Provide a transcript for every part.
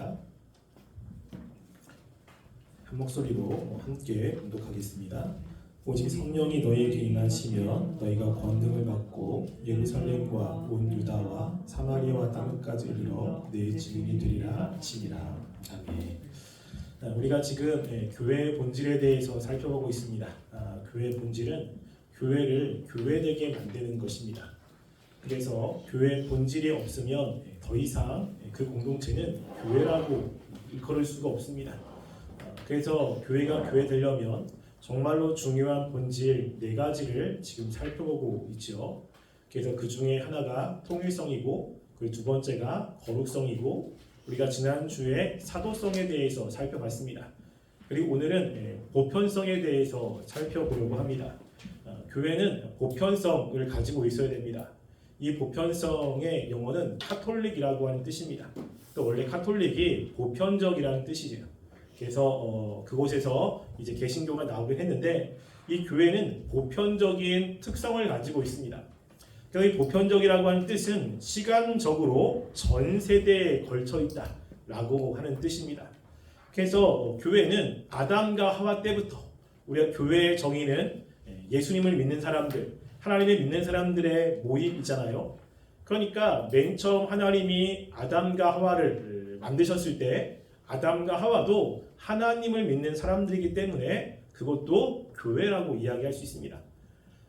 하겠습니다. 한 목소리로 함께 봉독하겠습니다. 오직 성령이 너희에게 임하시면 너희가 권능을 받고 예루살렘과 온 유다와 사마리아와 땅끝까지 이르러 내 증인이 되리라 하시니라. 아멘. 우리가 지금 교회의 본질에 대해서 살펴보고 있습니다. 교회의 본질은 교회를 교회되게 만드는 것입니다. 그래서 교회의 본질이 없으면 더 이상 그 공동체는 교회라고 일컬을 수가 없습니다. 그래서 교회가 교회 되려면 정말로 중요한 본질 4가지를 지금 살펴보고 있죠. 그래서 그 중에 하나가 통일성이고 그 두 번째가 거룩성이고 우리가 지난주에 사도성에 대해서 살펴봤습니다. 그리고 오늘은 보편성에 대해서 살펴보려고 합니다. 교회는 보편성을 가지고 있어야 됩니다. 이 보편성의 영어는 카톨릭이라고 하는 뜻입니다. 또 원래 카톨릭이 보편적이라는 뜻이에요. 그래서 그곳에서 이제 개신교가 나오긴 했는데 이 교회는 보편적인 특성을 가지고 있습니다. 그래서 이 보편적이라고 하는 뜻은 시간적으로 전 세대에 걸쳐 있다라고 하는 뜻입니다. 그래서 교회는 아담과 하와 때부터 우리가 교회의 정의는 예수님을 믿는 사람들, 하나님을 믿는 사람들의 모임이잖아요. 그러니까 맨 처음 하나님이 아담과 하와를 만드셨을 때 아담과 하와도 하나님을 믿는 사람들이기 때문에 그것도 교회라고 이야기할 수 있습니다.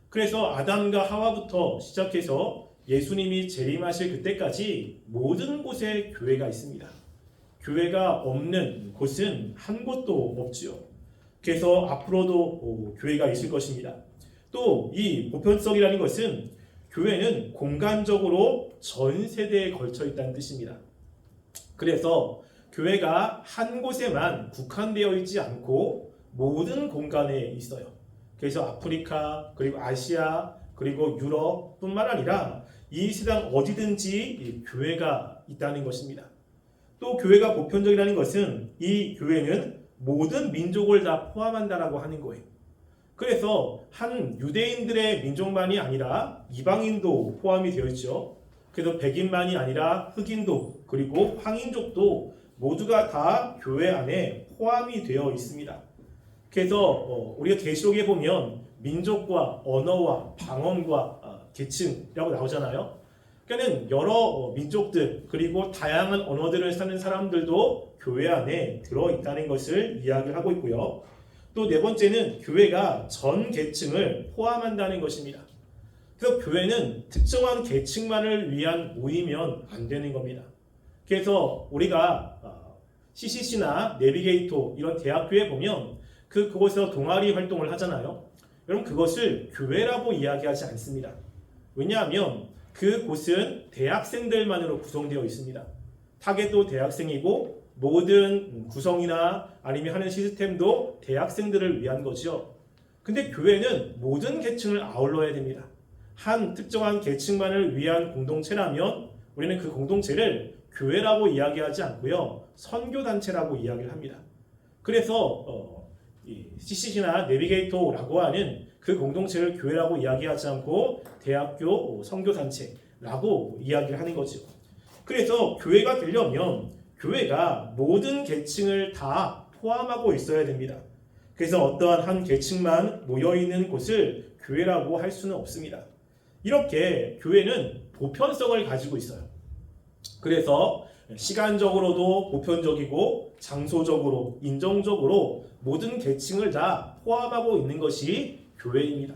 그래서 아담과 하와부터 시작해서 예수님이 재림하실 그때까지 모든 곳에 교회가 있습니다. 교회가 없는 곳은 한 곳도 없지요. 그래서 앞으로도 교회가 있을 것입니다. 또 이 보편성이라는 것은 교회는 공간적으로 전 세대에 걸쳐 있다는 뜻입니다. 그래서 교회가 한 곳에만 국한되어 있지 않고 모든 공간에 있어요. 그래서 아프리카 그리고 아시아 그리고 유럽뿐만 아니라 이 세상 어디든지 교회가 있다는 것입니다. 또 교회가 보편적이라는 것은 이 교회는 모든 민족을 다 포함한다라고 하는 거예요. 그래서 한 유대인들의 민족만이 아니라 이방인도 포함이 되어 있죠. 그래서 백인만이 아니라 흑인도 그리고 황인족도 모두가 다 교회 안에 포함이 되어 있습니다. 그래서 우리가 계시록에 보면 민족과 언어와 방언과 계층이라고 나오잖아요. 그러니까 여러 민족들 그리고 다양한 언어들을 쓰는 사람들도 교회 안에 들어있다는 것을 이야기를 하고 있고요. 또 4번째는 교회가 전 계층을 포함한다는 것입니다. 그래서 교회는 특정한 계층만을 위한 모이면 안 되는 겁니다. 그래서 우리가 CCC나 내비게이토 이런 대학교에 보면 그곳에서 동아리 활동을 하잖아요. 여러분 그것을 교회라고 이야기하지 않습니다. 왜냐하면 그곳은 대학생들만으로 구성되어 있습니다. 타겟도 대학생이고 모든 구성이나 아니면 하는 시스템도 대학생들을 위한 거죠. 근데 교회는 모든 계층을 아울러야 됩니다. 한 특정한 계층만을 위한 공동체라면 우리는 그 공동체를 교회라고 이야기하지 않고요. 선교단체라고 이야기를 합니다. 그래서 CCC나 내비게이토라고 하는 그 공동체를 교회라고 이야기하지 않고 대학교 선교단체라고 이야기를 하는 거죠. 그래서 교회가 되려면 교회가 모든 계층을 다 포함하고 있어야 됩니다. 그래서 어떠한 한 계층만 모여있는 곳을 교회라고 할 수는 없습니다. 이렇게 교회는 보편성을 가지고 있어요. 그래서 시간적으로도 보편적이고 장소적으로, 인종적으로 모든 계층을 다 포함하고 있는 것이 교회입니다.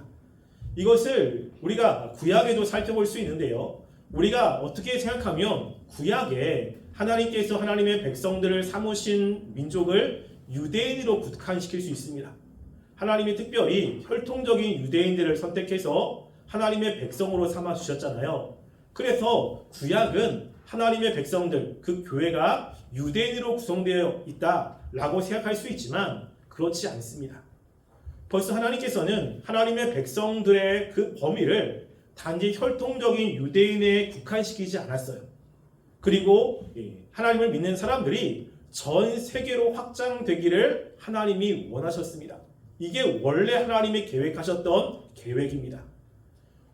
이것을 우리가 구약에도 살펴볼 수 있는데요. 우리가 어떻게 생각하면 구약에 하나님께서 하나님의 백성들을 삼으신 민족을 유대인으로 국한시킬 수 있습니다. 하나님이 특별히 혈통적인 유대인들을 선택해서 하나님의 백성으로 삼아 주셨잖아요. 그래서 구약은 하나님의 백성들, 그 교회가 유대인으로 구성되어 있다라고 생각할 수 있지만 그렇지 않습니다. 벌써 하나님께서는 하나님의 백성들의 그 범위를 단지 혈통적인 유대인에 국한시키지 않았어요. 그리고 하나님을 믿는 사람들이 전 세계로 확장되기를 하나님이 원하셨습니다. 이게 원래 하나님이 계획하셨던 계획입니다.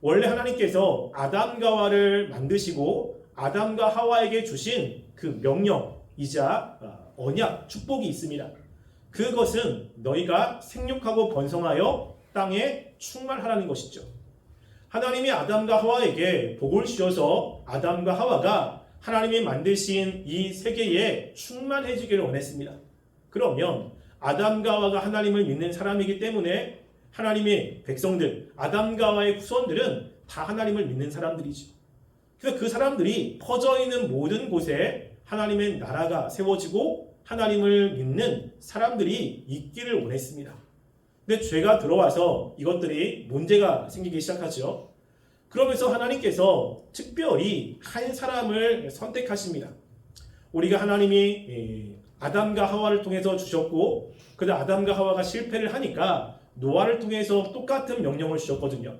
원래 하나님께서 아담과 하와를 만드시고 아담과 하와에게 주신 그 명령, 이자 언약, 축복이 있습니다. 그것은 너희가 생육하고 번성하여 땅에 충만하라는 것이죠. 하나님이 아담과 하와에게 복을 주셔서 아담과 하와가 하나님이 만드신 이 세계에 충만해지기를 원했습니다. 그러면 아담과 하와가 하나님을 믿는 사람이기 때문에 하나님의 백성들, 아담과 하와의 후손들은 다 하나님을 믿는 사람들이죠. 그래서 그 사람들이 퍼져 있는 모든 곳에 하나님의 나라가 세워지고 하나님을 믿는 사람들이 있기를 원했습니다. 근데 죄가 들어와서 이것들이 문제가 생기기 시작하죠. 그러면서 하나님께서 특별히 한 사람을 선택하십니다. 우리가 하나님이 아담과 하와를 통해서 주셨고, 그래서 아담과 하와가 실패를 하니까 노아를 통해서 똑같은 명령을 주셨거든요.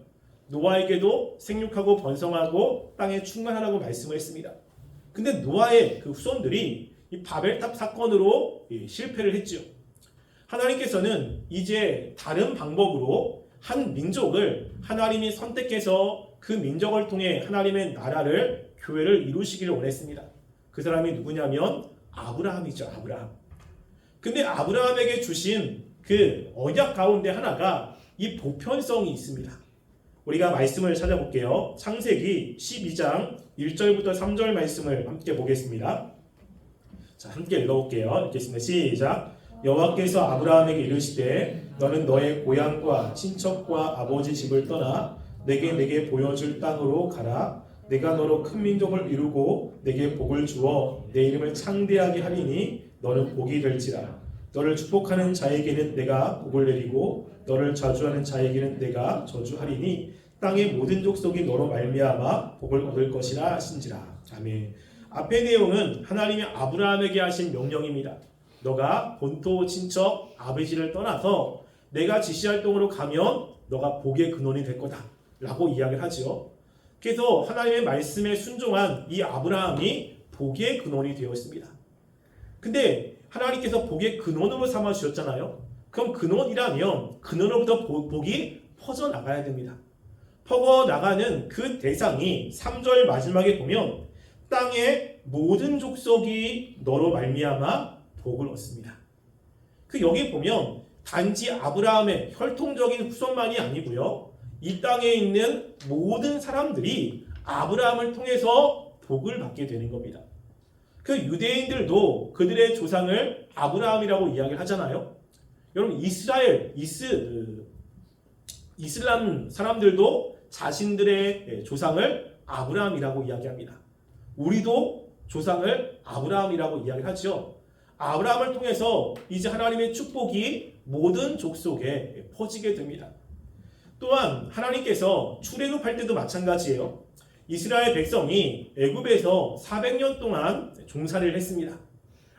노아에게도 생육하고 번성하고 땅에 충만하라고 말씀을 했습니다. 근데 노아의 그 후손들이 이 바벨탑 사건으로 실패를 했죠. 하나님께서는 이제 다른 방법으로 한 민족을 하나님이 선택해서 그 민족을 통해 하나님의 나라를, 교회를 이루시기를 원했습니다. 그 사람이 누구냐면 아브라함이죠. 아브라함. 근데 아브라함에게 주신 그 언약 가운데 하나가 이 보편성이 있습니다. 우리가 말씀을 찾아볼게요. 창세기 12장 1절부터 3절 말씀을 함께 보겠습니다. 자, 함께 읽어볼게요. 읽겠습니다. 시작. 여호와께서 아브라함에게 이르시되 너는 너의 고향과 친척과 아버지 집을 떠나 내게 보여줄 땅으로 가라. 내가 너로 큰 민족을 이루고 내게 복을 주어 내 이름을 창대하게 하리니 너는 복이 될지라. 너를 축복하는 자에게는 내가 복을 내리고 너를 저주하는 자에게는 내가 저주하리니 땅의 모든 족속이 너로 말미암아 복을 얻을 것이라 하신지라. 아멘. 앞의 내용은 하나님이 아브라함에게 하신 명령입니다. 너가 본토 친척 아버지를 떠나서 내가 지시할 땅으로 가면 너가 복의 근원이 될 거다 라고 이야기를 하죠. 그래서 하나님의 말씀에 순종한 이 아브라함이 복의 근원이 되었습니다. 근데 하나님께서 복의 근원으로 삼아 주셨잖아요. 그럼 근원이라면 근원으로부터 복이 퍼져나가야 됩니다. 퍼져나가는 그 대상이 3절 마지막에 보면 땅의 모든 족속이 너로 말미암아 복을 얻습니다. 그 여기 보면 단지 아브라함의 혈통적인 후손만이 아니고요. 이 땅에 있는 모든 사람들이 아브라함을 통해서 복을 받게 되는 겁니다. 그 유대인들도 그들의 조상을 아브라함이라고 이야기를 하잖아요. 여러분 이슬람 사람들도 자신들의 조상을 아브라함이라고 이야기합니다. 우리도 조상을 아브라함이라고 이야기를 하죠. 아브라함을 통해서 이제 하나님의 축복이 모든 족속에 퍼지게 됩니다. 또한 하나님께서 출애굽할 때도 마찬가지예요. 이스라엘 백성이 애굽에서 400년 동안 종살이를 했습니다.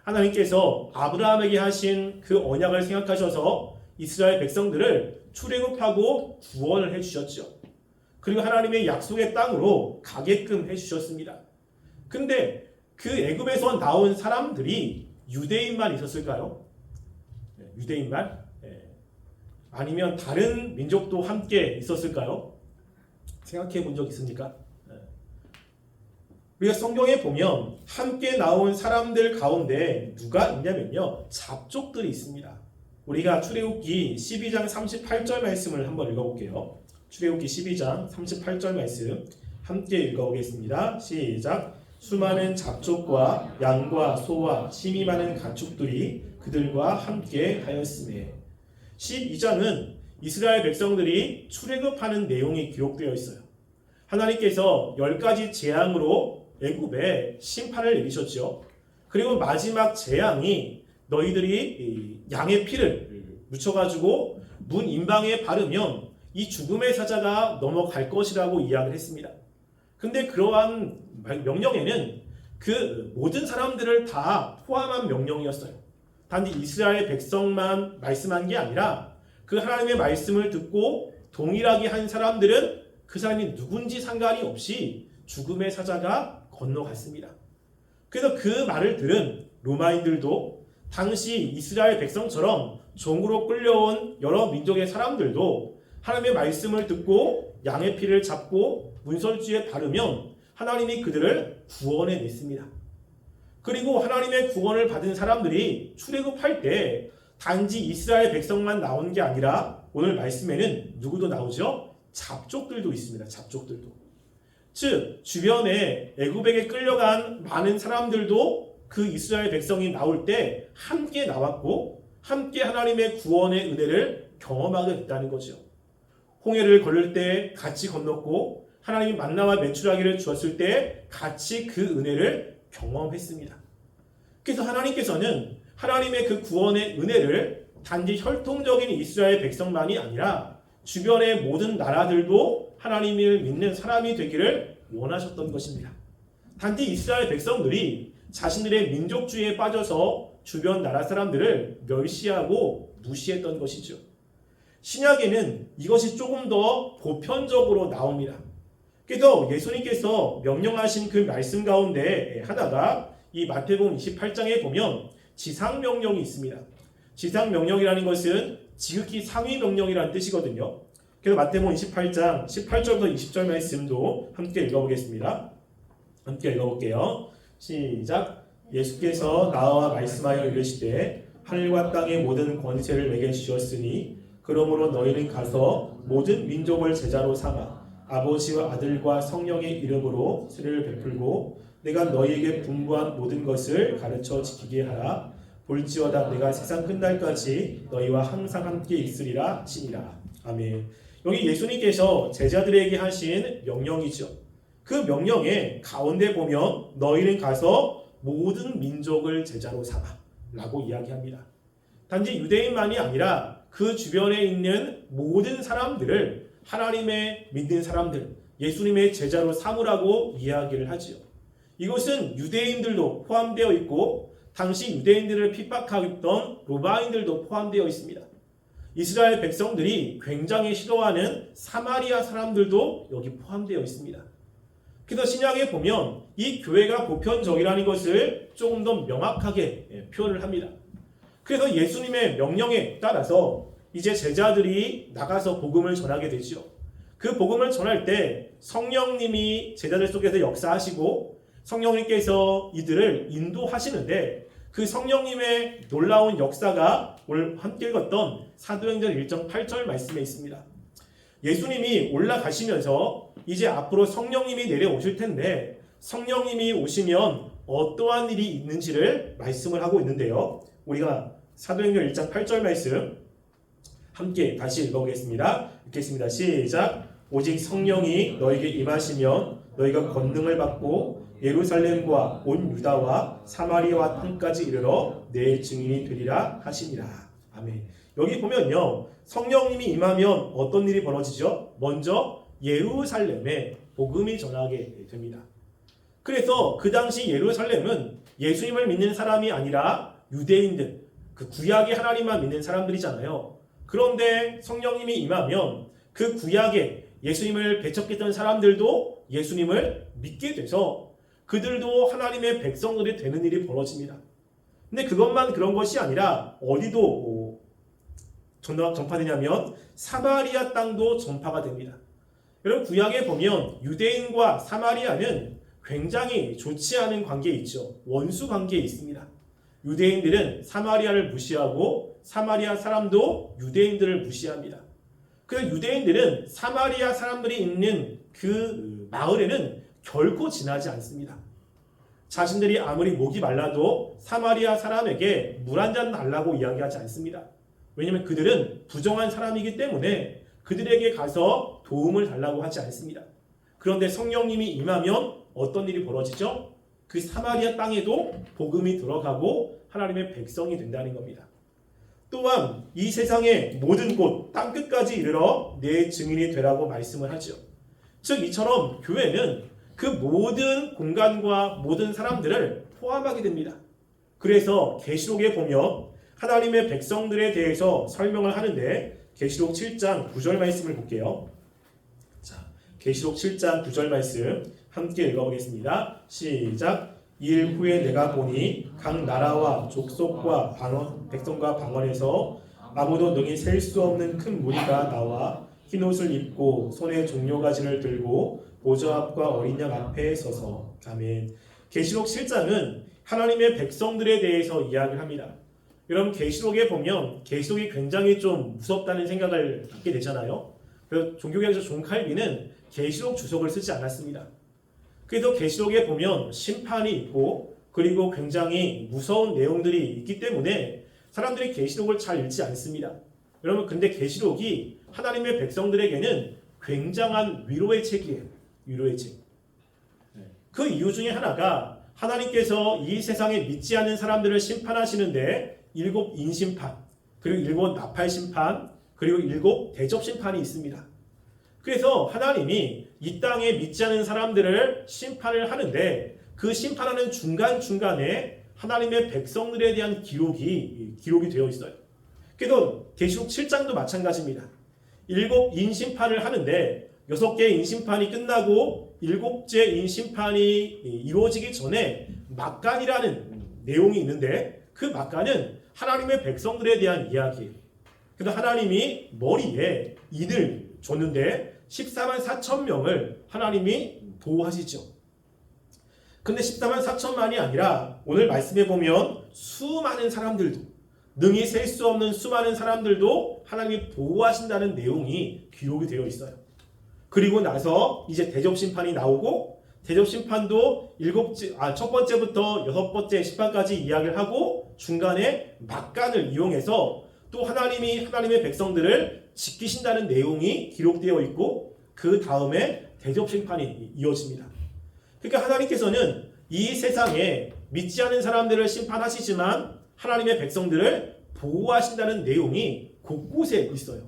하나님께서 아브라함에게 하신 그 언약을 생각하셔서 이스라엘 백성들을 출애굽하고 구원을 해주셨죠. 그리고 하나님의 약속의 땅으로 가게끔 해주셨습니다. 근데 그 애굽에서 나온 사람들이 유대인만 있었을까요? 유대인만? 아니면 다른 민족도 함께 있었을까요? 생각해 본 적 있습니까? 우리가 성경에 보면 함께 나온 사람들 가운데 누가 있냐면요, 잡족들이 있습니다. 우리가 출애굽기 12장 38절 말씀을 한번 읽어볼게요. 출애굽기 12장 38절 말씀 함께 읽어보겠습니다. 시작. 수많은 잡족과 양과 소와 힘이 많은 가축들이 그들과 함께 하였으며. 12장은 이스라엘 백성들이 출애굽하는 내용이 기록되어 있어요. 하나님께서 10가지 재앙으로 애굽에 심판을 내리셨죠. 그리고 마지막 재앙이 너희들이 양의 피를 묻혀가지고 문 임방에 바르면 이 죽음의 사자가 넘어갈 것이라고 이야기를 했습니다. 근데 그러한 명령에는 그 모든 사람들을 다 포함한 명령이었어요. 단지 이스라엘 백성만 말씀한 게 아니라 그 하나님의 말씀을 듣고 동일하게 한 사람들은 그 사람이 누군지 상관이 없이 죽음의 사자가 건너갔습니다. 그래서 그 말을 들은 로마인들도 당시 이스라엘 백성처럼 종으로 끌려온 여러 민족의 사람들도 하나님의 말씀을 듣고 양의 피를 잡고 문설주에 바르면 하나님이 그들을 구원해 냈습니다. 그리고 하나님의 구원을 받은 사람들이 출애굽할 때 단지 이스라엘 백성만 나온 게 아니라 오늘 말씀에는 누구도 나오죠? 잡족들도 있습니다. 잡족들도. 즉 주변에 애굽에게 끌려간 많은 사람들도 그 이스라엘 백성이 나올 때 함께 나왔고 함께 하나님의 구원의 은혜를 경험하게 됐다는 거죠. 홍해를 걸을 때 같이 건넜고 하나님이 만나와 메추라기를 주었을 때 같이 그 은혜를 경험했습니다. 그래서 하나님께서는 하나님의 그 구원의 은혜를 단지 혈통적인 이스라엘 백성만이 아니라 주변의 모든 나라들도 하나님을 믿는 사람이 되기를 원하셨던 것입니다. 단지 이스라엘 백성들이 자신들의 민족주의에 빠져서 주변 나라 사람들을 멸시하고 무시했던 것이죠. 신약에는 이것이 조금 더 보편적으로 나옵니다. 그래서 예수님께서 명령하신 그 말씀 가운데 하나가 이 마태복음 28장에 보면 지상명령이 있습니다. 지상명령이라는 것은 지극히 상위 명령이라는 뜻이거든요. 그래서 마태복음 28장 18절부터 20절 말씀도 함께 읽어보겠습니다. 함께 읽어볼게요. 시작. 예수께서 나와 말씀하여 이르시되 하늘과 땅의 모든 권세를 내게 주셨으니 그러므로 너희는 가서 모든 민족을 제자로 삼아 아버지와 아들과 성령의 이름으로 세례를 베풀고 내가 너희에게 분부한 모든 것을 가르쳐 지키게 하라. 볼지어다 내가 세상 끝날까지 너희와 항상 함께 있으리라 하시니라. 아멘. 여기 예수님께서 제자들에게 하신 명령이죠. 그 명령의 가운데 보면 너희는 가서 모든 민족을 제자로 삼아 라고 이야기합니다. 단지 유대인만이 아니라 그 주변에 있는 모든 사람들을 하나님의 믿는 사람들, 예수님의 제자로 삼으라고 이야기를 하지요. 이것은 유대인들도 포함되어 있고 당시 유대인들을 핍박하던 로마인들도 포함되어 있습니다. 이스라엘 백성들이 굉장히 싫어하는 사마리아 사람들도 여기 포함되어 있습니다. 그래서 신약에 보면 이 교회가 보편적이라는 것을 조금 더 명확하게 표현을 합니다. 그래서 예수님의 명령에 따라서 이제 제자들이 나가서 복음을 전하게 되죠. 그 복음을 전할 때 성령님이 제자들 속에서 역사하시고 성령님께서 이들을 인도하시는데 그 성령님의 놀라운 역사가 오늘 함께 읽었던 사도행전 1장 8절 말씀에 있습니다. 예수님이 올라가시면서 이제 앞으로 성령님이 내려오실 텐데 성령님이 오시면 어떠한 일이 있는지를 말씀을 하고 있는데요. 우리가 사도행전 1장 8절 말씀 함께 다시 읽어보겠습니다. 읽겠습니다. 시작. 오직 성령이 너에게 임하시면 너희가 권능을 받고 예루살렘과 온 유다와 사마리아와 땅까지 이르러 내 증인이 되리라 하시니라. 아멘. 여기 보면요. 성령님이 임하면 어떤 일이 벌어지죠? 먼저 예루살렘에 복음이 전하게 됩니다. 그래서 그 당시 예루살렘은 예수님을 믿는 사람이 아니라 유대인들, 그 구약의 하나님만 믿는 사람들이잖아요. 그런데 성령님이 임하면 그 구약에 예수님을 배척했던 사람들도 예수님을 믿게 돼서 그들도 하나님의 백성들이 되는 일이 벌어집니다. 근데 그것만 그런 것이 아니라 어디도 전파되냐면 사마리아 땅도 전파가 됩니다. 여러분 구약에 보면 유대인과 사마리아는 굉장히 좋지 않은 관계에 있죠. 원수 관계에 있습니다. 유대인들은 사마리아를 무시하고 사마리아 사람도 유대인들을 무시합니다. 그래서 유대인들은 사마리아 사람들이 있는 그 마을에는 결코 지나지 않습니다. 자신들이 아무리 목이 말라도 사마리아 사람에게 물 한 잔 달라고 이야기하지 않습니다. 왜냐하면 그들은 부정한 사람이기 때문에 그들에게 가서 도움을 달라고 하지 않습니다. 그런데 성령님이 임하면 어떤 일이 벌어지죠? 그 사마리아 땅에도 복음이 들어가고 하나님의 백성이 된다는 겁니다. 또한 이 세상의 모든 곳 땅끝까지 이르러 내 증인이 되라고 말씀을 하죠. 즉 이처럼 교회는 그 모든 공간과 모든 사람들을 포함하게 됩니다. 그래서 계시록에 보면 하나님의 백성들에 대해서 설명을 하는데 계시록 7장 9절 말씀을 볼게요. 자, 계시록 7장 9절 말씀 함께 읽어보겠습니다. 시작. 이일 후에 내가 보니 각 나라와 족속과 방언, 백성과 방언에서 아무도 능히 셀 수 없는 큰 무리가 나와 흰옷을 입고 손에 종려가지를 들고 보좌 앞과 어린 양 앞에 서서. 아멘. 계시록 7장은 하나님의 백성들에 대해서 이야기를 합니다. 여러분 계시록에 보면 계시록이 굉장히 좀 무섭다는 생각을 갖게 되잖아요. 그래서 종교개혁자 존 칼빈은 계시록 주석을 쓰지 않았습니다. 그래서 계시록에 보면 심판이 있고 그리고 굉장히 무서운 내용들이 있기 때문에 사람들이 계시록을 잘 읽지 않습니다. 여러분 근데 계시록이 하나님의 백성들에게는 굉장한 위로의 책이에요. 위로의 책. 그 이유 중에 하나가 하나님께서 이 세상에 믿지 않는 사람들을 심판하시는데 7 인심판, 그리고 7 나팔 심판, 그리고 7 대접 심판이 있습니다. 그래서 하나님이 이 땅에 믿지 않는 사람들을 심판을 하는데 그 심판하는 중간중간에 하나님의 백성들에 대한 기록이 되어 있어요. 그래서 계시록 7장도 마찬가지입니다. 7 인심판을 하는데 6개의 인심판이 끝나고 7째 인심판이 이루어지기 전에 막간이라는 내용이 있는데 그 막간은 하나님의 백성들에 대한 이야기예요. 그래서 하나님이 머리에 인을 줬는데 14만 4천 명을 하나님이 보호하시죠. 근데 14만 4천만이 아니라 오늘 말씀해 보면 수많은 사람들도 능히 셀 수 없는 수많은 사람들도 하나님이 보호하신다는 내용이 기록이 되어 있어요. 그리고 나서 이제 대접 심판이 나오고 대접 심판도 첫 번째부터 6번째 심판까지 이야기를 하고 중간에 막간을 이용해서 또 하나님이 하나님의 백성들을 지키신다는 내용이 기록되어 있고 그 다음에 대접 심판이 이어집니다. 그러니까 하나님께서는 이 세상에 믿지 않는 사람들을 심판하시지만 하나님의 백성들을 보호하신다는 내용이 곳곳에 있어요.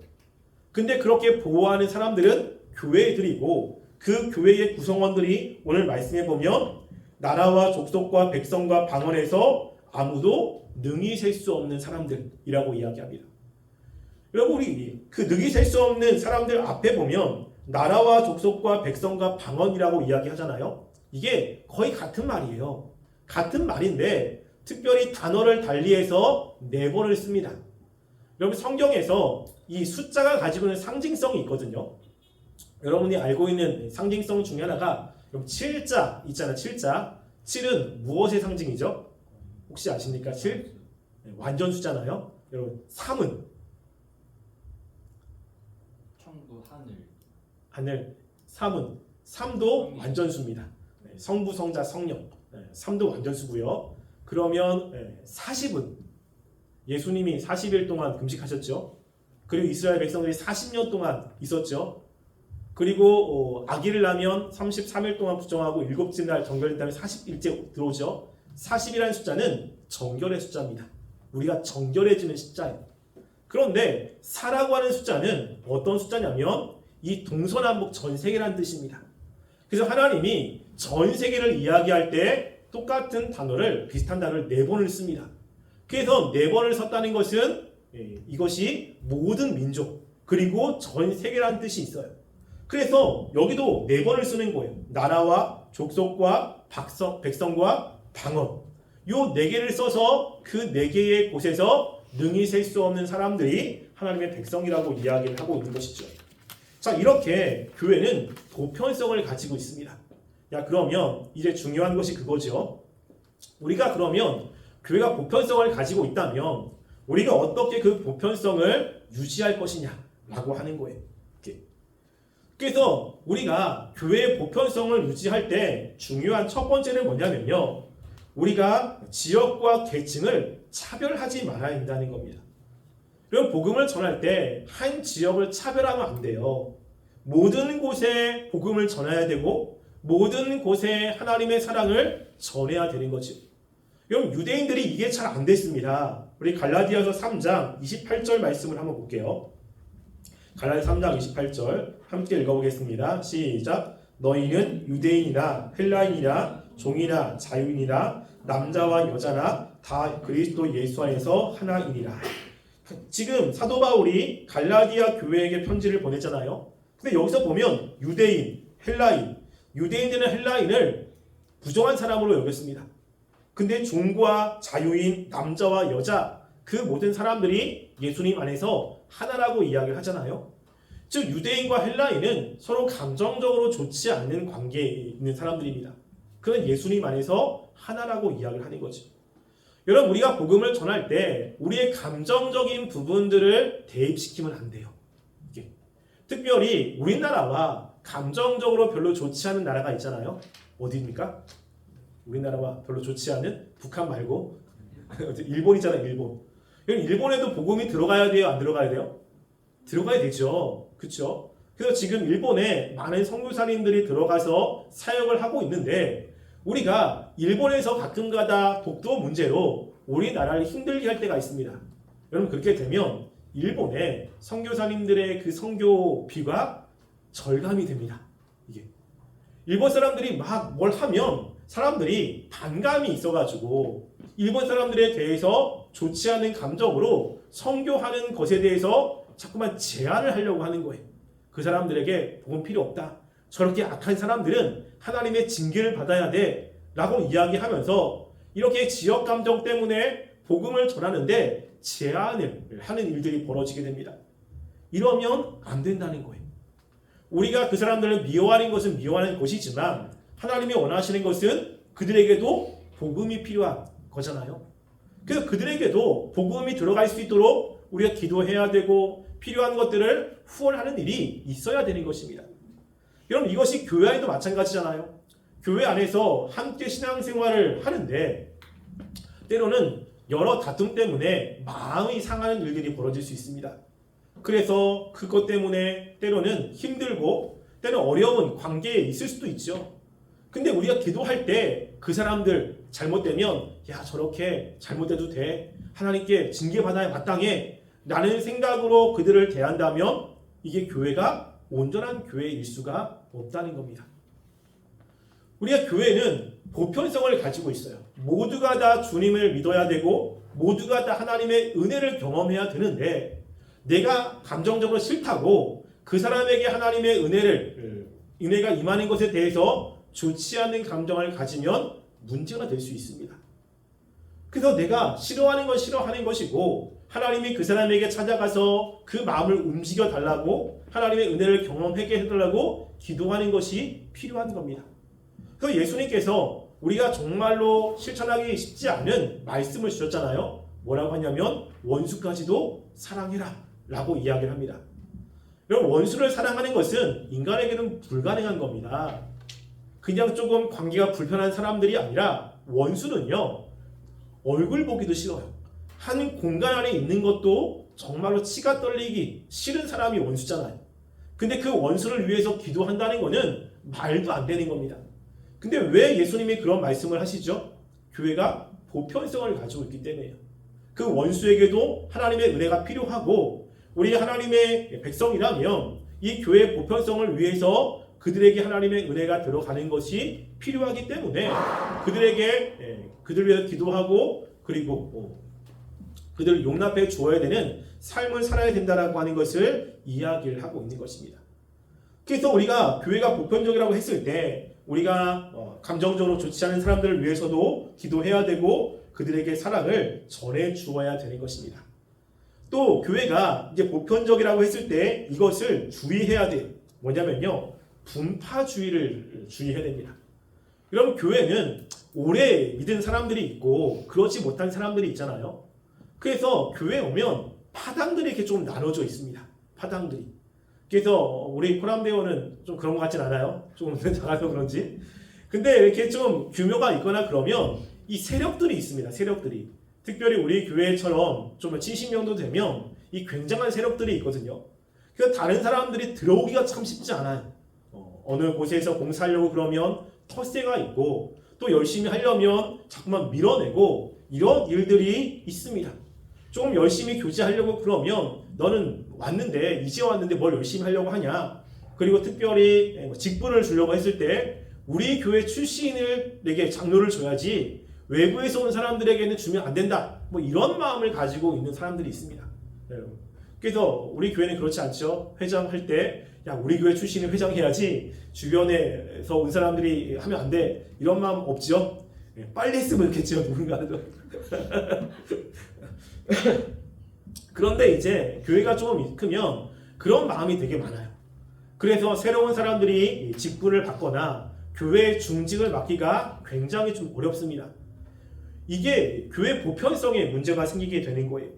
근데 그렇게 보호하는 사람들은 교회들이고 그 교회의 구성원들이 오늘 말씀해 보면 나라와 족속과 백성과 방언에서 아무도 능히 셀 수 없는 사람들이라고 이야기합니다. 여러분 우리 그 능히 셀 수 없는 사람들 앞에 보면 나라와 족속과 백성과 방언이라고 이야기하잖아요. 이게 거의 같은 말이에요. 같은 말인데 특별히 단어를 달리해서 4번을 씁니다. 여러분 성경에서 이 숫자가 가지고 있는 상징성이 있거든요. 여러분이 알고 있는 상징성 중에 하나가 7자 있잖아요. 7자. 7은 무엇의 상징이죠? 혹시 아십니까? 7? 완전 수잖아요. 여러분 3은? 천도 하늘. 하늘. 3은? 3도 완전수입니다. 성부, 성자, 성령. 3도 완전수고요. 그러면 40은? 예수님이 40일 동안 금식하셨죠. 그리고 이스라엘 백성들이 40년 동안 있었죠. 그리고 아기를 낳으면 33일 동안 부정하고 7째 날 정결된 다음에 40일째 들어오죠. 40이라는 숫자는 정결의 숫자입니다. 우리가 정결해지는 숫자예요. 그런데 4라고 하는 숫자는 어떤 숫자냐면 이 동서남북 전 세계라는 뜻입니다. 그래서 하나님이 전 세계를 이야기할 때 똑같은 단어를 비슷한 단어를 4번을 씁니다. 그래서 4번을 썼다는 것은 이것이 모든 민족 그리고 전 세계라는 뜻이 있어요. 그래서 여기도 4번을 쓰는 거예요. 나라와 족속과 백성과 방언. 요 4개를 써서 그 4개의 곳에서 능히 셀 수 없는 사람들이 하나님의 백성이라고 이야기를 하고 있는 것이죠. 자, 이렇게 교회는 보편성을 가지고 있습니다. 야, 그러면 이제 중요한 것이 그거죠. 우리가 그러면 교회가 보편성을 가지고 있다면 우리가 어떻게 그 보편성을 유지할 것이냐라고 하는 거예요. 그래서 우리가 교회의 보편성을 유지할 때 중요한 첫 번째는 뭐냐면요. 우리가 지역과 계층을 차별하지 말아야 한다는 겁니다. 그럼 복음을 전할 때 한 지역을 차별하면 안 돼요. 모든 곳에 복음을 전해야 되고 모든 곳에 하나님의 사랑을 전해야 되는 거죠. 그럼 유대인들이 이게 잘 안 됐습니다. 우리 갈라디아서 3장 28절 말씀을 한번 볼게요. 갈라디아 3장 28절 함께 읽어보겠습니다. 시작. 너희는 유대인이나 헬라인이나 종이나 자유인이나 남자와 여자나 다 그리스도 예수 안에서 하나이니라. 지금 사도 바울이 갈라디아 교회에게 편지를 보냈잖아요. 근데 여기서 보면 유대인, 헬라인, 유대인들은 헬라인을 부정한 사람으로 여겼습니다. 근데 종과 자유인, 남자와 여자 그 모든 사람들이 예수님 안에서 하나라고 이야기를 하잖아요. 즉 유대인과 헬라인은 서로 감정적으로 좋지 않는 관계에 있는 사람들입니다. 그는 예수님 안에서 하나라고 이야기를 하는 거죠. 여러분, 우리가 복음을 전할 때 우리의 감정적인 부분들을 대입시키면 안 돼요. 이게. 특별히 우리나라와 감정적으로 별로 좋지 않은 나라가 있잖아요. 어디입니까? 우리나라와 별로 좋지 않은 북한 말고 일본이잖아요. 일본. 일본에도 복음이 들어가야 돼요? 안 들어가야 돼요? 들어가야 되죠. 그렇죠? 그래서 지금 일본에 많은 선교사님들이 들어가서 사역을 하고 있는데 우리가 일본에서 가끔가다 독도 문제로 우리나라를 힘들게 할 때가 있습니다. 여러분, 그렇게 되면 일본의 선교사님들의 그 선교비가 절감이 됩니다. 이게 일본 사람들이 막 뭘 하면 사람들이 반감이 있어가지고 일본 사람들에 대해서 좋지 않은 감정으로 선교하는 것에 대해서 자꾸만 제한을 하려고 하는 거예요. 그 사람들에게 복음 필요 없다. 저렇게 악한 사람들은 하나님의 징계를 받아야 돼. 라고 이야기하면서 이렇게 지역 감정 때문에 복음을 전하는데 제한을 하는 일들이 벌어지게 됩니다. 이러면 안 된다는 거예요. 우리가 그 사람들을 미워하는 것은 미워하는 것이지만 하나님이 원하시는 것은 그들에게도 복음이 필요한 거잖아요. 그래서 그들에게도 복음이 들어갈 수 있도록 우리가 기도해야 되고 필요한 것들을 후원하는 일이 있어야 되는 것입니다. 여러분, 이것이 교회 안에도 마찬가지잖아요. 교회 안에서 함께 신앙생활을 하는데 때로는 여러 다툼 때문에 마음이 상하는 일들이 벌어질 수 있습니다. 그래서 그것 때문에 때로는 힘들고 때로는 어려운 관계에 있을 수도 있죠. 근데 우리가 기도할 때 그 사람들 잘못되면 야, 저렇게 잘못해도 돼. 하나님께 징계받아야 마땅해. 라는 생각으로 그들을 대한다면 이게 교회가 온전한 교회일 수가 없다는 겁니다. 우리가 교회는 보편성을 가지고 있어요. 모두가 다 주님을 믿어야 되고 모두가 다 하나님의 은혜를 경험해야 되는데 내가 감정적으로 싫다고 그 사람에게 하나님의 은혜가 임하는 것에 대해서 좋지 않은 감정을 가지면 문제가 될 수 있습니다. 그래서 내가 싫어하는 건 싫어하는 것이고 하나님이 그 사람에게 찾아가서 그 마음을 움직여 달라고 하나님의 은혜를 경험하게 해달라고 기도하는 것이 필요한 겁니다. 그래서 예수님께서 우리가 정말로 실천하기 쉽지 않은 말씀을 주셨잖아요. 뭐라고 하냐면 원수까지도 사랑해라 라고 이야기를 합니다. 여러분, 원수를 사랑하는 것은 인간에게는 불가능한 겁니다. 그냥 조금 관계가 불편한 사람들이 아니라 원수는요, 얼굴 보기도 싫어요. 한 공간 안에 있는 것도 정말로 치가 떨리기 싫은 사람이 원수잖아요. 근데 그 원수를 위해서 기도한다는 것은 말도 안 되는 겁니다. 근데 왜 예수님이 그런 말씀을 하시죠? 교회가 보편성을 가지고 있기 때문에요. 그 원수에게도 하나님의 은혜가 필요하고 우리 하나님의 백성이라면 이 교회의 보편성을 위해서 그들에게 하나님의 은혜가 들어가는 것이 필요하기 때문에 그들을 위해서 기도하고 그리고 그들을 용납해 주어야 되는 삶을 살아야 된다라고 하는 것을 이야기를 하고 있는 것입니다. 그래서 우리가 교회가 보편적이라고 했을 때 우리가 감정적으로 좋지 않은 사람들을 위해서도 기도해야 되고 그들에게 사랑을 전해 주어야 되는 것입니다. 또 교회가 이제 보편적이라고 했을 때 이것을 주의해야 돼요. 뭐냐면요, 분파주의를 주의해야 됩니다. 여러분, 교회는 오래 믿은 사람들이 있고 그렇지 못한 사람들이 있잖아요. 그래서 교회에 오면 파당들이 이렇게 좀 나눠져 있습니다. 파당들이. 그래서 우리 코람대원은 좀 그런 것 같진 않아요. 조금 작아서 그런지. 근데 이렇게 좀 규모가 있거나 그러면 이 세력들이 있습니다. 세력들이. 특별히 우리 교회처럼 좀 70명도 되면 이 굉장한 세력들이 있거든요. 그래서 다른 사람들이 들어오기가 참 쉽지 않아요. 어느 곳에서 공사하려고 그러면 텃세가 있고 또 열심히 하려면 자꾸만 밀어내고 이런 일들이 있습니다. 조금 열심히 교제하려고 그러면 너는 왔는데 이제 왔는데 뭘 열심히 하려고 하냐. 그리고 특별히 직분을 주려고 했을 때 우리 교회 출신을 내게 장로를 줘야지 외부에서 온 사람들에게는 주면 안 된다. 뭐 이런 마음을 가지고 있는 사람들이 있습니다. 그래서 우리 교회는 그렇지 않죠. 회장할 때 야, 우리 교회 출신이 회장해야지 주변에서 온 사람들이 하면 안 돼. 이런 마음 없죠. 빨리 했으면 좋겠죠. 누군가도. 그런데 이제 교회가 조금 크면 그런 마음이 되게 많아요. 그래서 새로운 사람들이 직분을 받거나 교회 중직을 맡기가 굉장히 좀 어렵습니다. 이게 교회 보편성에 문제가 생기게 되는 거예요.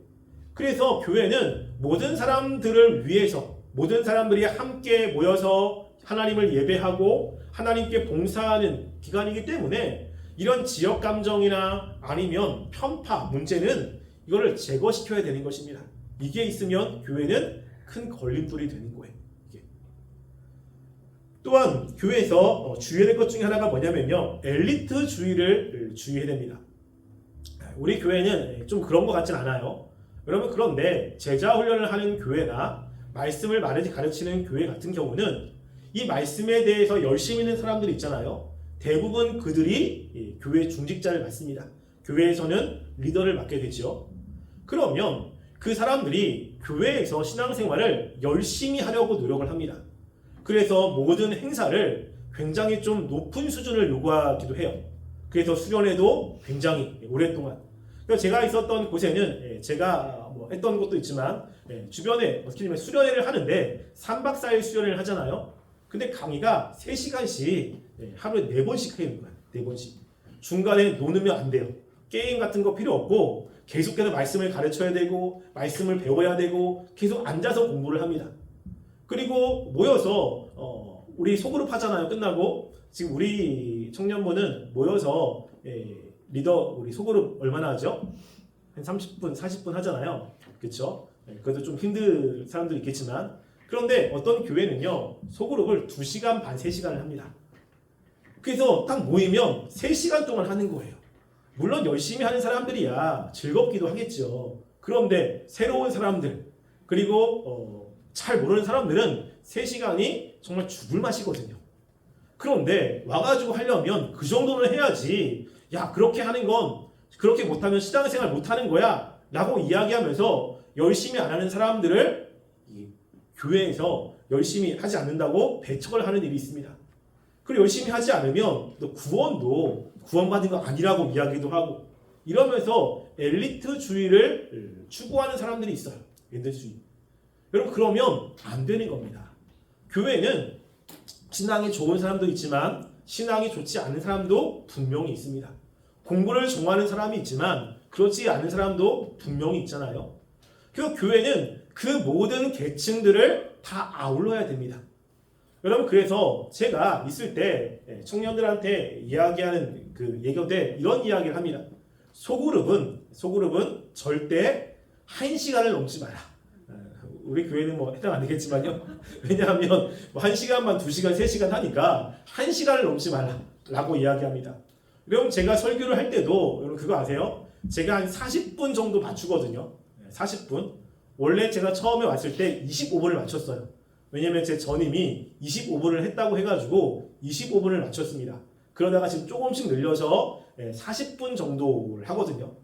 그래서 교회는 모든 사람들을 위해서 모든 사람들이 함께 모여서 하나님을 예배하고 하나님께 봉사하는 기관이기 때문에 이런 지역 감정이나 아니면 편파 문제는 이거를 제거시켜야 되는 것입니다. 이게 있으면 교회는 큰 걸림돌이 되는 거예요. 이게. 또한 교회에서 주의해야 될 것 중에 하나가 뭐냐면요, 엘리트주의를 주의해야 됩니다. 우리 교회는 좀 그런 것 같진 않아요. 여러분, 그런데 제자 훈련을 하는 교회나 말씀을 많이 가르치는 교회 같은 경우는 이 말씀에 대해서 열심히 있는 사람들이 있잖아요. 대부분 그들이 교회 중직자를 맡습니다. 교회에서는 리더를 맡게 되죠. 그러면 그 사람들이 교회에서 신앙생활을 열심히 하려고 노력을 합니다. 그래서 모든 행사를 굉장히 좀 높은 수준을 요구하기도 해요. 그래서 수련회도 굉장히 오랫동안. 제가 있었던 곳에는 제가 했던 것도 있지만 주변에 어떻게 보면 수련회를 하는데 3박 4일 수련회를 하잖아요. 근데 강의가 3시간씩 하루에 4번씩 해요. 4번씩. 중간에 노는 안 돼요. 게임 같은 거 필요 없고 계속해서 말씀을 가르쳐야 되고 말씀을 배워야 되고 계속 앉아서 공부를 합니다. 그리고 모여서 우리 소그룹 하잖아요. 끝나고 지금 우리 청년부는 모여서 리더 우리 소그룹 얼마나 하죠? 한 30분, 40분 하잖아요. 그렇죠? 그래도 좀 힘들 사람도 있겠지만 그런데 어떤 교회는요. 소그룹을 2시간 반, 3시간을 합니다. 그래서 딱 모이면 3시간 동안 하는 거예요. 물론 열심히 하는 사람들이야 즐겁기도 하겠죠. 그런데 새로운 사람들 그리고 잘 모르는 사람들은 3시간이 정말 죽을 맛이거든요. 그런데 와가지고 하려면 그 정도는 해야지. 야, 그렇게 하는 건 그렇게 못하면 신앙생활 못하는 거야 라고 이야기하면서 열심히 안 하는 사람들을 교회에서 열심히 하지 않는다고 배척을 하는 일이 있습니다. 그리고 열심히 하지 않으면 또 구원받은 거 아니라고 이야기도 하고 이러면서 엘리트주의를 추구하는 사람들이 있어요. 엘리트주의. 여러분, 그러면 안 되는 겁니다. 교회는 신앙이 좋은 사람도 있지만 신앙이 좋지 않은 사람도 분명히 있습니다. 공부를 좋아하는 사람이 있지만 그렇지 않은 사람도 분명히 있잖아요. 그래서 교회는 그 모든 계층들을 다 아울러야 됩니다. 여러분, 그래서 제가 있을 때 청년들한테 이야기하는 그 예견대 이런 이야기를 합니다. 소그룹은 절대 1시간을 넘지 마라. 우리 교회는 해당 안 되겠지만요. 왜냐하면 1시간만 2시간 3시간 하니까 1시간을 넘지 말라라고 이야기합니다. 여러분, 제가 설교를 할 때도 여러분 그거 아세요? 제가 한 40분 정도 맞추거든요. 40분. 원래 제가 처음에 왔을 때 25분을 맞췄어요. 왜냐면 제 전임이 25분을 했다고 해가지고 25분을 맞췄습니다. 그러다가 지금 조금씩 늘려서 40분 정도를 하거든요.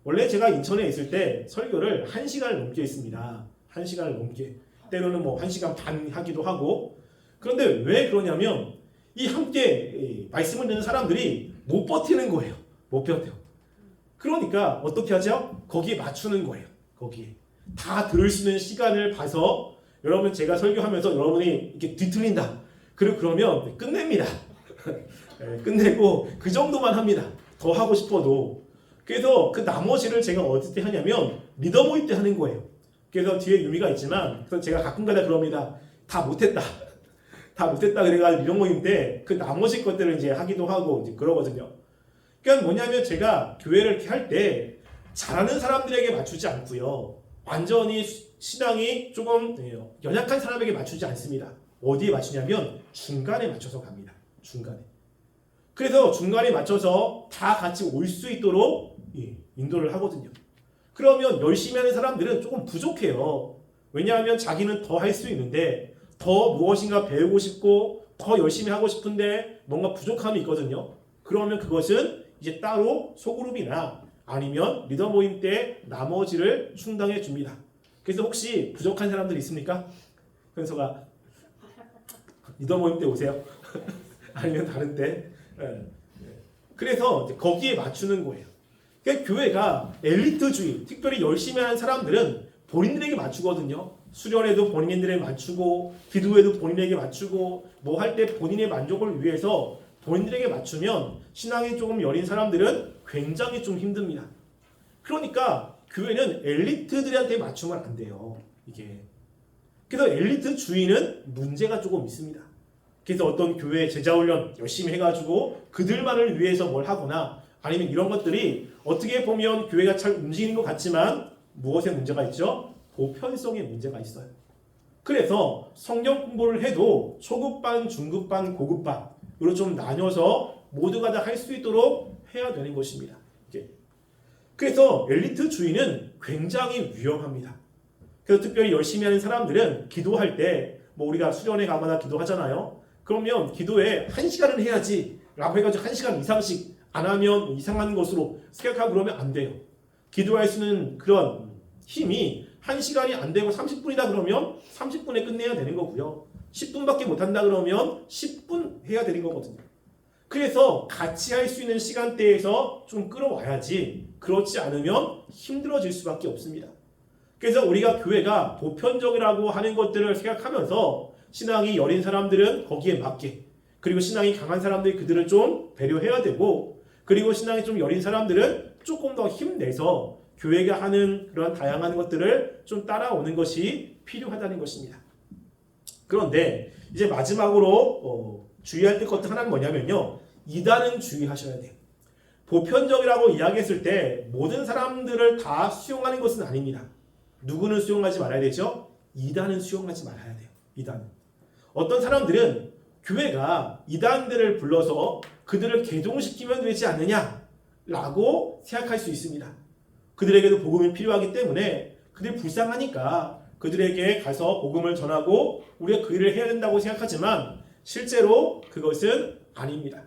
원래 제가 인천에 있을 때 설교를 1시간을 넘게 했습니다. 1시간을 넘게. 때로는 1시간 반 하기도 하고. 그런데 왜 그러냐면 이 함께 말씀을 듣는 사람들이 못 버티는 거예요. 못 버텨. 그러니까 어떻게 하죠? 거기에 맞추는 거예요. 거기에. 다 들을 수 있는 시간을 봐서 여러분, 제가 설교하면서 여러분이 이렇게 뒤틀린다. 그러면 끝냅니다. 끝내고 그 정도만 합니다. 더 하고 싶어도. 그래서 그 나머지를 제가 어디 때 하냐면 리더 모임 때 하는 거예요. 그래서 뒤에 유미가 있지만 그래서 제가 가끔가다 그럽니다. 다 못했다. 다 못했다 그래가지고 리더 모임 때 그 나머지 것들을 이제 하기도 하고 이제 그러거든요. 그러니까 뭐냐면 제가 교회를 이렇게 할 때 잘하는 사람들에게 맞추지 않고요. 완전히 신앙이 조금 연약한 사람에게 맞추지 않습니다. 어디에 맞추냐면 중간에 맞춰서 갑니다. 중간에. 그래서 중간에 맞춰서 다 같이 올 수 있도록 인도를 하거든요. 그러면 열심히 하는 사람들은 조금 부족해요. 왜냐하면 자기는 더 할 수 있는데 더 무엇인가 배우고 싶고 더 열심히 하고 싶은데 뭔가 부족함이 있거든요. 그러면 그것은 이제 따로 소그룹이나 아니면 리더 모임 때 나머지를 충당해 줍니다. 그래서 혹시 부족한 사람들 있습니까? 현서가 리더 모임 때 오세요. 아니면 다른 때. 그래서 거기에 맞추는 거예요. 그러니까 교회가 엘리트주의, 특별히 열심히 하는 사람들은 본인들에게 맞추거든요. 수련회도 본인들에게 맞추고 기도회도 본인에게 맞추고 뭐 할 때 본인의 만족을 위해서 본인들에게 맞추면 신앙이 조금 여린 사람들은 굉장히 좀 힘듭니다. 그러니까 교회는 엘리트들한테 맞추면 안 돼요. 이게. 그래서 엘리트 주의는 문제가 조금 있습니다. 그래서 어떤 교회 제자훈련 열심히 해가지고 그들만을 위해서 뭘 하거나 아니면 이런 것들이 어떻게 보면 교회가 잘 움직이는 것 같지만 무엇에 문제가 있죠? 보편성에 문제가 있어요. 그래서 성경 공부를 해도 초급반, 중급반, 고급반으로 좀 나뉘어서 모두가 다 할 수 있도록 해야 되는 것입니다. 그래서 엘리트 주의는 굉장히 위험합니다. 그래서 특별히 열심히 하는 사람들은 기도할 때 뭐 우리가 수련회 가거나 기도하잖아요. 그러면 기도에 1시간은 해야지 라고 해가지고 1시간 이상씩 안 하면 이상한 것으로 생각하고 그러면 안 돼요. 기도할 수 있는 그런 힘이 1시간이 안 되고 30분이다 그러면 30분에 끝내야 되는 거고요. 10분밖에 못 한다 그러면 10분 해야 되는 거거든요. 그래서 같이 할 수 있는 시간대에서 좀 끌어와야지 그렇지 않으면 힘들어질 수밖에 없습니다. 그래서 우리가 교회가 보편적이라고 하는 것들을 생각하면서 신앙이 여린 사람들은 거기에 맞게 그리고 신앙이 강한 사람들이 그들을 좀 배려해야 되고 그리고 신앙이 좀 여린 사람들은 조금 더 힘내서 교회가 하는 그런 다양한 것들을 좀 따라오는 것이 필요하다는 것입니다. 그런데 이제 마지막으로 주의할 것들 하나는 뭐냐면요. 이단은 주의하셔야 돼요. 보편적이라고 이야기했을 때 모든 사람들을 다 수용하는 것은 아닙니다. 누구는 수용하지 말아야 되죠? 이단은 수용하지 말아야 돼요. 이단은. 어떤 사람들은 교회가 이단들을 불러서 그들을 개종시키면 되지 않느냐라고 생각할 수 있습니다. 그들에게도 복음이 필요하기 때문에 그들이 불쌍하니까 그들에게 가서 복음을 전하고 우리가 그 일을 해야 된다고 생각하지만 실제로 그것은 아닙니다.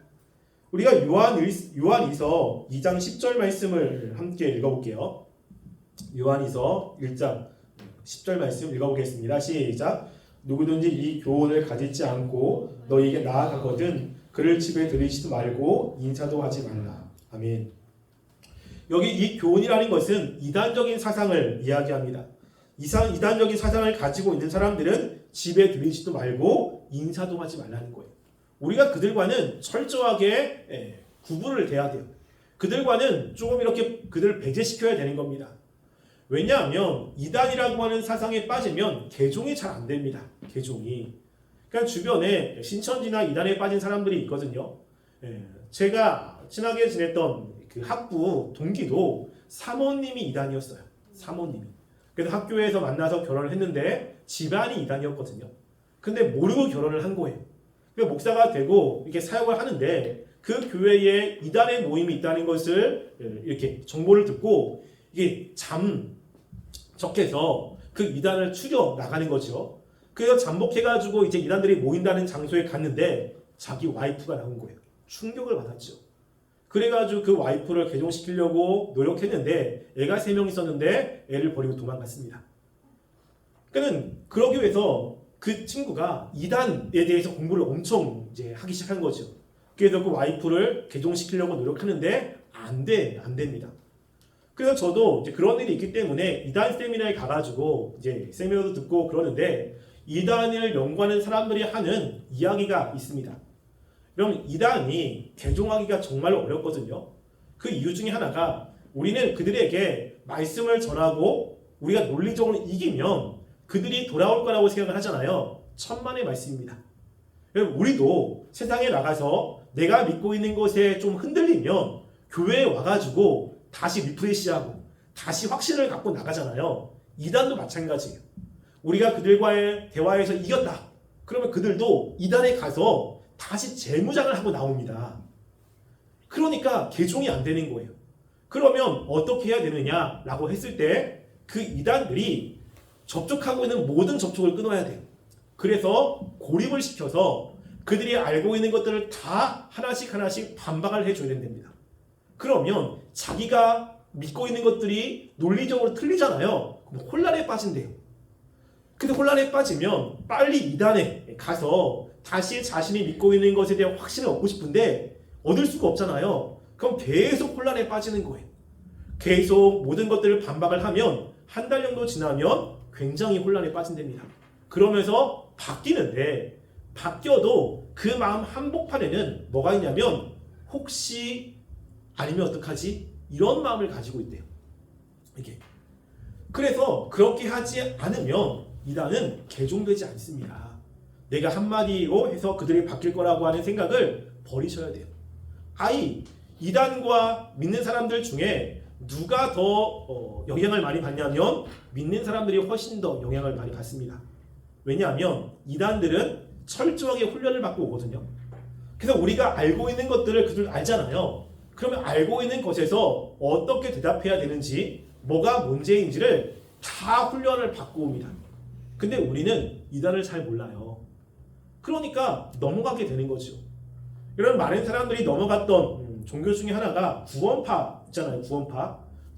우리가 요한이서 2장 10절 말씀을 함께 읽어볼게요. 요한이서 1장 10절 말씀 읽어보겠습니다. 시작. 누구든지 이 교훈을 가지지 않고 너희에게 나아가거든 그를 집에 들이지도 말고 인사도 하지 말라. 아멘. 여기 이 교훈이라는 것은 이단적인 사상을 이야기합니다. 이단적인 사상을 가지고 있는 사람들은 집에 들이지도 말고 인사도 하지 말라는 거예요. 우리가 그들과는 철저하게 구분을 해야 돼요. 그들과는 조금 이렇게 그들을 배제시켜야 되는 겁니다. 왜냐하면 이단이라고 하는 사상에 빠지면 개종이 잘 안 됩니다. 개종이. 그러니까 주변에 신천지나 이단에 빠진 사람들이 있거든요. 제가 친하게 지냈던 그 학부 동기도 사모님이 이단이었어요. 사모님이. 그래서 학교에서 만나서 결혼을 했는데 집안이 이단이었거든요. 근데 모르고 결혼을 한 거예요. 그래서 목사가 되고 이렇게 사역을 하는데 그 교회에 이단의 모임이 있다는 것을 이렇게 정보를 듣고 이게 잠적해서 그 이단을 추려 나가는 거죠. 그래서 잠복해가지고 이제 이단들이 모인다는 장소에 갔는데 자기 와이프가 나온 거예요. 충격을 받았죠. 그래가지고 그 와이프를 개종시키려고 노력했는데 애가 3명 있었는데 애를 버리고 도망갔습니다. 그러니까 그러기 위해서 그 친구가 이단에 대해서 공부를 엄청 이제 하기 시작한 거죠. 그래서 그 와이프를 개종시키려고 노력하는데 안 됩니다. 그래서 저도 이제 그런 일이 있기 때문에 이단 세미나에 가가지고 이제 세미나도 듣고 그러는데 이단을 연구하는 사람들이 하는 이야기가 있습니다. 그럼 이단이 개종하기가 정말 어렵거든요. 그 이유 중에 하나가 우리는 그들에게 말씀을 전하고 우리가 논리적으로 이기면 그들이 돌아올 거라고 생각을 하잖아요. 천만의 말씀입니다. 우리도 세상에 나가서 내가 믿고 있는 것에 좀 흔들리면 교회에 와가지고 다시 리프레시하고 다시 확신을 갖고 나가잖아요. 이단도 마찬가지예요. 우리가 그들과의 대화에서 이겼다. 그러면 그들도 이단에 가서 다시 재무장을 하고 나옵니다. 그러니까 개종이 안 되는 거예요. 그러면 어떻게 해야 되느냐라고 했을 때 그 이단들이 접촉하고 있는 모든 접촉을 끊어야 돼요. 그래서 고립을 시켜서 그들이 알고 있는 것들을 다 하나씩 반박을 해줘야 된답니다. 그러면 자기가 믿고 있는 것들이 논리적으로 틀리잖아요. 그럼 혼란에 빠진대요. 근데 혼란에 빠지면 빨리 이단에 가서 다시 자신이 믿고 있는 것에 대한 확신을 얻고 싶은데 얻을 수가 없잖아요. 그럼 계속 혼란에 빠지는 거예요. 계속 모든 것들을 반박을 하면 한 달 정도 지나면 굉장히 혼란에 빠진답니다. 그러면서 바뀌는데 바뀌어도 그 마음 한복판에는 뭐가 있냐면 혹시 아니면 어떡하지? 이런 마음을 가지고 있대요. 이게. 그래서 그렇게 하지 않으면 이단은 개종되지 않습니다. 내가 한마디로 해서 그들이 바뀔 거라고 하는 생각을 버리셔야 돼요. 이단과 믿는 사람들 중에 누가 더 영향을 많이 받냐면 믿는 사람들이 훨씬 더 영향을 많이 받습니다. 왜냐하면 이단들은 철저하게 훈련을 받고 오거든요. 그래서 우리가 알고 있는 것들을 그들 알잖아요. 그러면 알고 있는 것에서 어떻게 대답해야 되는지, 뭐가 문제인지를 다 훈련을 받고 옵니다. 근데 우리는 이단을 잘 몰라요. 그러니까 넘어가게 되는 거죠. 이런 많은 사람들이 넘어갔던 종교 중에 하나가 구원파 있잖아요.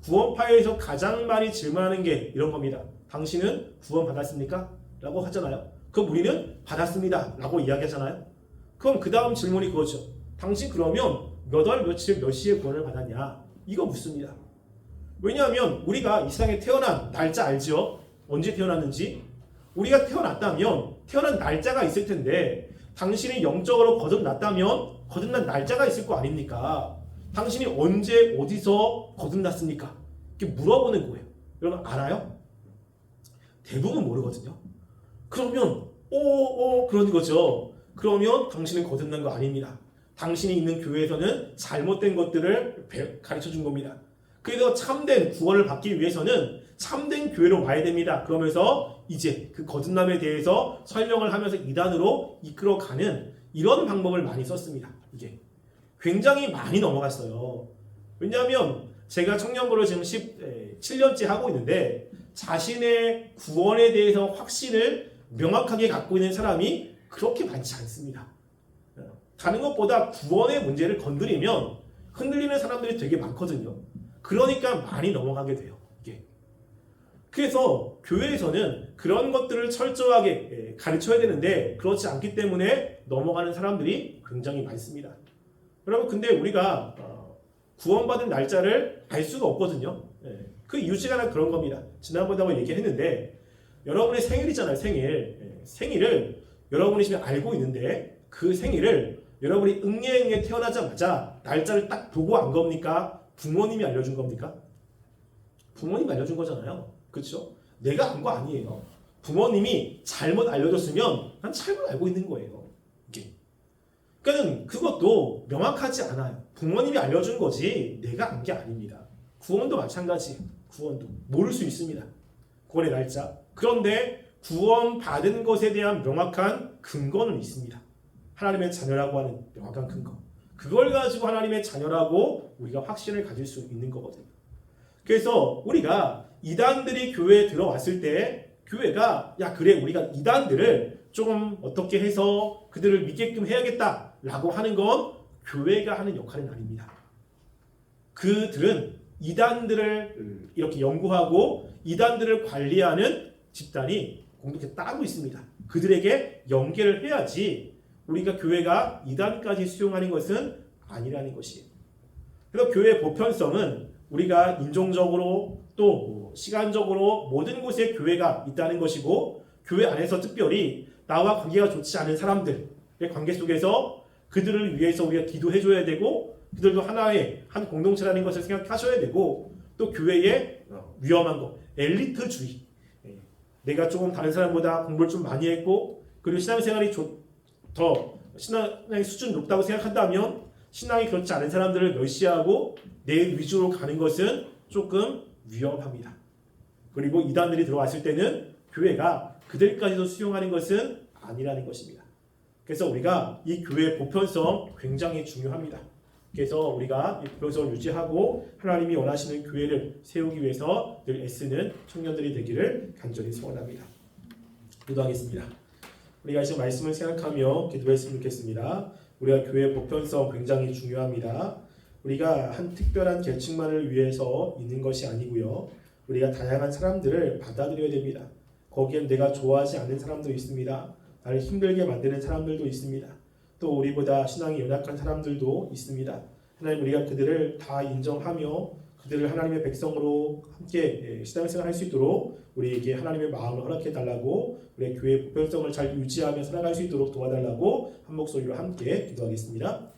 구원파에서 가장 많이 질문하는 게 이런 겁니다. 당신은 구원 받았습니까? 라고 하잖아요. 그럼 우리는 받았습니다 라고 이야기하잖아요. 그럼 그 다음 질문이 그거죠. 당신 그러면 몇 월 며칠 몇 시에 구원을 받았냐? 이거 묻습니다. 왜냐하면 우리가 이 세상에 태어난 날짜 알죠? 언제 태어났는지? 우리가 태어났다면 태어난 날짜가 있을 텐데 당신이 영적으로 거듭났다면 거듭난 날짜가 있을 거 아닙니까? 당신이 언제 어디서 거듭났습니까? 이렇게 물어보는 거예요. 여러분 알아요? 대부분 모르거든요. 그러면 그런 거죠. 그러면 당신은 거듭난 거 아닙니다. 당신이 있는 교회에서는 잘못된 것들을 가르쳐 준 겁니다. 그래서 참된 구원을 받기 위해서는 참된 교회로 와야 됩니다. 그러면서 이제 그 거듭남에 대해서 설명을 하면서 이단으로 이끌어가는 이런 방법을 많이 썼습니다. 이게 굉장히 많이 넘어갔어요. 왜냐하면 제가 청년부를 지금 17년째 하고 있는데 자신의 구원에 대해서 확신을 명확하게 갖고 있는 사람이 그렇게 많지 않습니다. 다른 것보다 구원의 문제를 건드리면 흔들리는 사람들이 되게 많거든요. 그러니까 많이 넘어가게 돼요. 이게. 그래서 교회에서는 그런 것들을 철저하게 가르쳐야 되는데 그렇지 않기 때문에 넘어가는 사람들이 굉장히 많습니다. 여러분 근데 우리가 구원받은 날짜를 알 수가 없거든요. 그 이유 중에 하나 그런 겁니다. 지난번에 얘기했는데 여러분의 생일이잖아요. 생일을 여러분이 지금 알고 있는데 그 생일을 여러분이 응애응애 태어나자마자 날짜를 딱 보고 안 겁니까? 부모님이 알려준 겁니까? 부모님이 알려준 거잖아요. 그렇죠? 내가 안 거 아니에요. 부모님이 잘못 알려줬으면 난 잘못 알고 있는 거예요. 이게. 그러니까 그것도 명확하지 않아요. 부모님이 알려준 거지 내가 안 게 아닙니다. 구원도 마찬가지. 구원도 모를 수 있습니다. 구원의 날짜. 그런데 구원 받은 것에 대한 명확한 근거는 있습니다. 하나님의 자녀라고 하는 명확한 근거. 그걸 가지고 하나님의 자녀라고 우리가 확신을 가질 수 있는 거거든요. 그래서 우리가 이단들이 교회에 들어왔을 때 교회가 야 그래 우리가 이단들을 조금 어떻게 해서 그들을 믿게끔 해야겠다라고 하는 건 교회가 하는 역할은 아닙니다. 그들은 이단들을 이렇게 연구하고 이단들을 관리하는 집단이 공동체 따로 있습니다. 그들에게 연계를 해야지 우리가 교회가 이단까지 수용하는 것은 아니라는 것이에요. 그래서 교회의 보편성은 우리가 인종적으로 또 시간적으로 모든 곳에 교회가 있다는 것이고 교회 안에서 특별히 나와 관계가 좋지 않은 사람들의 관계 속에서 그들을 위해서 우리가 기도해줘야 되고 그들도 하나의 한 공동체라는 것을 생각하셔야 되고 또 교회의 위험한 것, 엘리트주의 내가 조금 다른 사람보다 공부를 좀 많이 했고 그리고 신앙생활이 더 신앙의 수준이 높다고 생각한다면 신앙이 그렇지 않은 사람들을 멸시하고 내 위주로 가는 것은 조금 위험합니다. 그리고 이단들이 들어왔을 때는 교회가 그들까지도 수용하는 것은 아니라는 것입니다. 그래서 우리가 이 교회의 보편성 굉장히 중요합니다. 그래서 우리가 이 보편성을 유지하고 하나님이 원하시는 교회를 세우기 위해서 늘 애쓰는 청년들이 되기를 간절히 소원합니다. 기도하겠습니다. 우리가 지금 말씀을 생각하며 기도했으면 좋겠습니다. 우리가 교회의 보편성 굉장히 중요합니다. 우리가 한 특별한 계층만을 위해서 있는 것이 아니고요. 우리가 다양한 사람들을 받아들여야 됩니다. 거기엔 내가 좋아하지 않는 사람도 있습니다. 나를 힘들게 만드는 사람들도 있습니다. 또 우리보다 신앙이 연약한 사람들도 있습니다. 하나님 우리가 그들을 다 인정하며 그들을 하나님의 백성으로 함께 신앙생활할 수 있도록 우리에게 하나님의 마음을 허락해 달라고, 우리의 교회의 보편성을 잘 유지하며 살아갈 수 있도록 도와달라고 한 목소리로 함께 기도하겠습니다.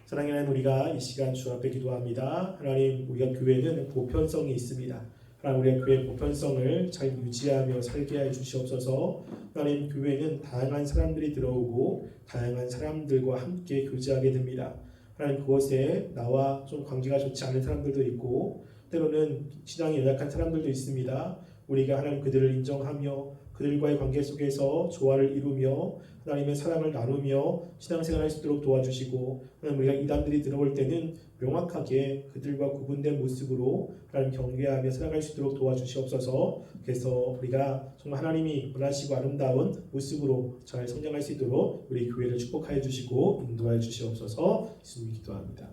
사랑하는 하나님, 우리가 이 시간 주 앞에 기도합니다. 하나님, 우리가 교회는 보편성이 있습니다. 하나님, 우리의 교회의 보편성을 잘 유지하며 살게 해 주시옵소서. 하나님, 교회는 다양한 사람들이 들어오고 다양한 사람들과 함께 교제하게 됩니다. 하나님, 그곳에 나와 좀 관계가 좋지 않은 사람들도 있고 때로는 신앙이 연약한 사람들도 있습니다. 우리가 하나님 그들을 인정하며 그들과의 관계 속에서 조화를 이루며 하나님의 사랑을 나누며 신앙생활할 수 있도록 도와주시고, 하나님 우리가 이단들이 들어올 때는 명확하게 그들과 구분된 모습으로 하나님 경계하며 살아갈 수 있도록 도와주시옵소서. 그래서 우리가 정말 하나님이 원하시고 아름다운 모습으로 잘 성장할 수 있도록 우리 교회를 축복하여 주시고 인도하여 주시옵소서. 예수님 기도합니다.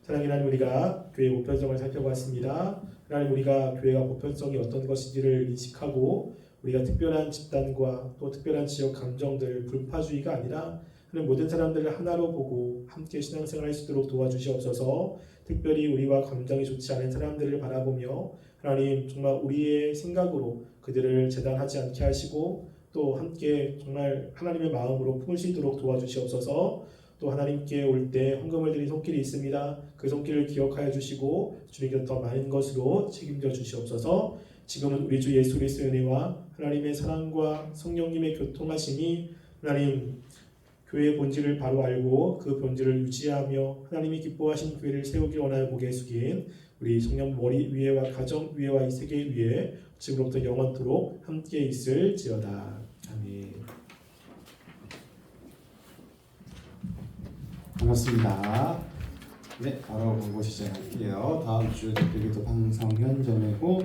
사랑하는 하나님, 우리가 교회의 보편성을 살펴봤습니다. 하나님, 우리가 교회가 보편성이 어떤 것인지를 인식하고 우리가 특별한 집단과 또 특별한 지역 감정들, 분파주의가 아니라 하나님 모든 사람들을 하나로 보고 함께 신앙생활할 수 있도록 도와주시옵소서. 특별히 우리와 감정이 좋지 않은 사람들을 바라보며 하나님 정말 우리의 생각으로 그들을 재단하지 않게 하시고 또 함께 정말 하나님의 마음으로 품을 수 있도록 도와주시옵소서. 또 하나님께 올 때 헌금을 드린 손길이 있습니다. 그 손길을 기억하여 주시고 주님께서 더 많은 것으로 책임져 주시옵소서. 지금은 우리 주 예수 그리스도의 은혜와 하나님의 사랑과 성령님의 교통하심이 하나님 교회의 본질을 바로 알고 그 본질을 유지하며 하나님이 기뻐하신 교회를 세우길 원하여 고개 숙인 우리 성령 머리 위에와 가정 위에와 이 세계 위에 지금부터 영원토록 함께 있을지어다. 아멘. 반갑습니다. 네, 바로 광고 시작할게요. 다음 주 대표기도 방송 현점이고